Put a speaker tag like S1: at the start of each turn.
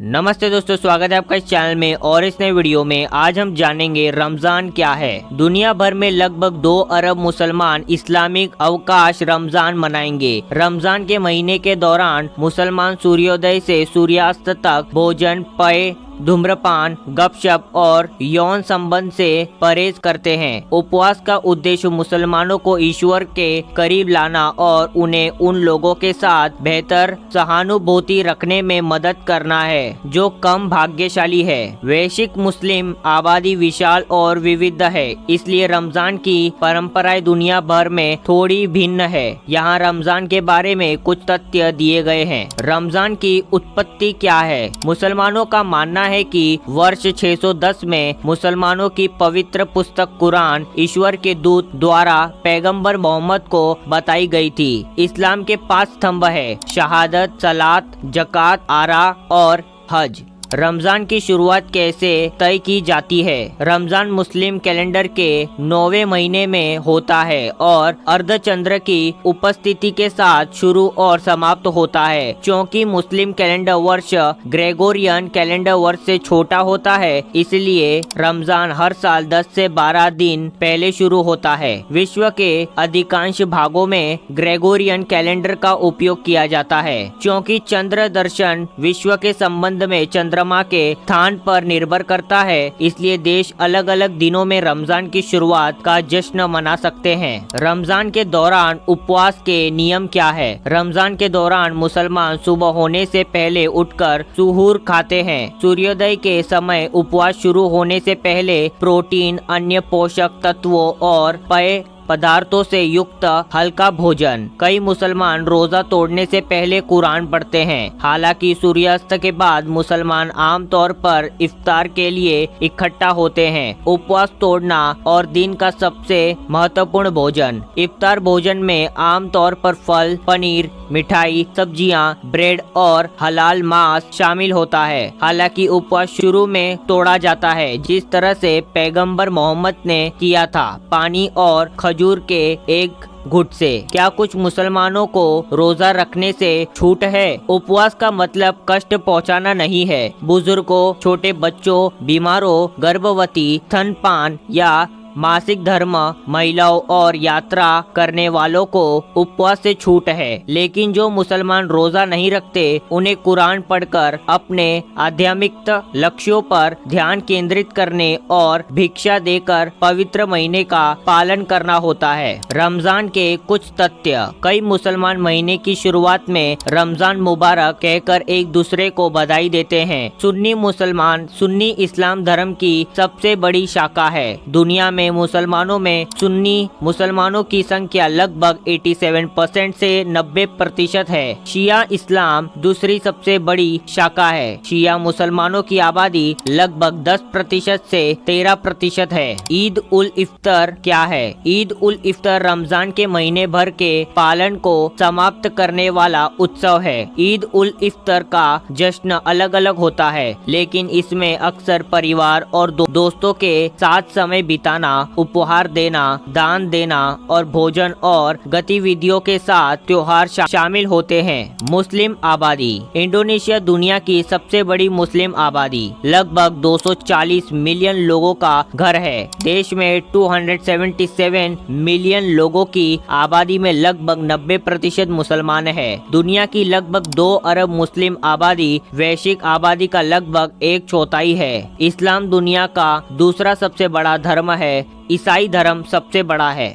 S1: नमस्ते दोस्तों, स्वागत है आपका इस चैनल में। और इस नए वीडियो में आज हम जानेंगे रमजान क्या है। दुनिया भर में लगभग 2 अरब मुसलमान इस्लामिक अवकाश रमजान मनाएंगे। रमजान के महीने के दौरान मुसलमान सूर्योदय से सूर्यास्त तक भोजन, पेय, धूम्रपान, गपशप और यौन संबंध से परहेज करते हैं। उपवास का उद्देश्य मुसलमानों को ईश्वर के करीब लाना और उन्हें उन लोगों के साथ बेहतर सहानुभूति रखने में मदद करना है जो कम भाग्यशाली है। वैश्विक मुस्लिम आबादी विशाल और विविध है, इसलिए रमजान की परंपराएं दुनिया भर में थोड़ी भिन्न है। यहाँ रमजान के बारे में कुछ तथ्य दिए गए हैं। रमजान की उत्पत्ति क्या है? मुसलमानों का मानना है कि वर्ष 610 में मुसलमानों की पवित्र पुस्तक कुरान ईश्वर के दूत द्वारा पैगंबर मोहम्मद को बताई गई थी। इस्लाम के 5 स्तंभ है: शहादत, सलात, जकात, आरा और हज। रमजान की शुरुआत कैसे तय की जाती है? रमजान मुस्लिम कैलेंडर के 9वें महीने में होता है और अर्धचंद्र की उपस्थिति के साथ शुरू और समाप्त होता है। क्योंकि मुस्लिम कैलेंडर वर्ष ग्रेगोरियन कैलेंडर वर्ष से छोटा होता है, इसलिए रमजान हर साल 10 से 12 दिन पहले शुरू होता है। विश्व के अधिकांश भागों में ग्रेगोरियन कैलेंडर का उपयोग किया जाता है, क्योंकि चंद्र दर्शन विश्व के संबंध में चंद्रमा के स्थान पर निर्भर करता है। इसलिए देश अलग अलग दिनों में रमजान की शुरुआत का जश्न मना सकते हैं। रमजान के दौरान उपवास के नियम क्या है? रमजान के दौरान मुसलमान सुबह होने से पहले उठकर सुहूर खाते हैं। सूर्योदय के समय उपवास शुरू होने से पहले प्रोटीन, अन्य पोषक तत्वों और पेय पदार्थों से युक्त हल्का भोजन। कई मुसलमान रोजा तोड़ने से पहले कुरान पढ़ते हैं। हालांकि सूर्यास्त के बाद मुसलमान आमतौर पर इफ्तार के लिए इकट्ठा होते हैं। उपवास तोड़ना और दिन का सबसे महत्वपूर्ण भोजन। इफ्तार भोजन में आमतौर पर फल, पनीर, मिठाई, सब्जियां, ब्रेड और हलाल मांस शामिल होता है। हालांकि उपवास शुरू में तोड़ा जाता है जिस तरह से पैगंबर मोहम्मद ने किया था, पानी और खजूर के एक घुट से। क्या कुछ मुसलमानों को रोजा रखने से छूट है? उपवास का मतलब कष्ट पहुंचाना नहीं है। बुजुर्गों, छोटे बच्चों, बीमारों, गर्भवती, स्तनपान या मासिक धर्म, महिलाओं और यात्रा करने वालों को उपवास से छूट है। लेकिन जो मुसलमान रोजा नहीं रखते, उन्हें कुरान पढ़कर अपने आध्यात्मिक लक्ष्यों पर ध्यान केंद्रित करने और भिक्षा देकर पवित्र महीने का पालन करना होता है। रमजान के कुछ तथ्य। कई मुसलमान महीने की शुरुआत में रमजान मुबारक कहकर एक दूसरे को बधाई देते हैं। सुन्नी मुसलमान सुन्नी इस्लाम धर्म की सबसे बड़ी शाखा है। दुनिया में मुसलमानों में सुन्नी मुसलमानों की संख्या लगभग 87% से 90% है। शिया इस्लाम दूसरी सबसे बड़ी शाखा है। शिया मुसलमानों की आबादी लगभग 10% से 13% है। ईद उल इफ्तर क्या है? ईद उल इफ्तर रमजान के महीने भर के पालन को समाप्त करने वाला उत्सव है। ईद उल इफ्तर का जश्न अलग अलग होता है, लेकिन इसमें अक्सर परिवार और दोस्तों के साथ समय बिताना, उपहार देना, दान देना और भोजन और गतिविधियों के साथ त्योहार शामिल होते हैं। मुस्लिम आबादी। इंडोनेशिया दुनिया की सबसे बड़ी मुस्लिम आबादी लगभग 240 मिलियन लोगों का घर है। देश में 277 मिलियन लोगों की आबादी में लगभग 90% मुसलमान है। दुनिया की लगभग 2 अरब मुस्लिम आबादी वैश्विक आबादी का लगभग 1/4 है। इस्लाम दुनिया का दूसरा सबसे बड़ा धर्म है। ईसाई धर्म सबसे बड़ा है।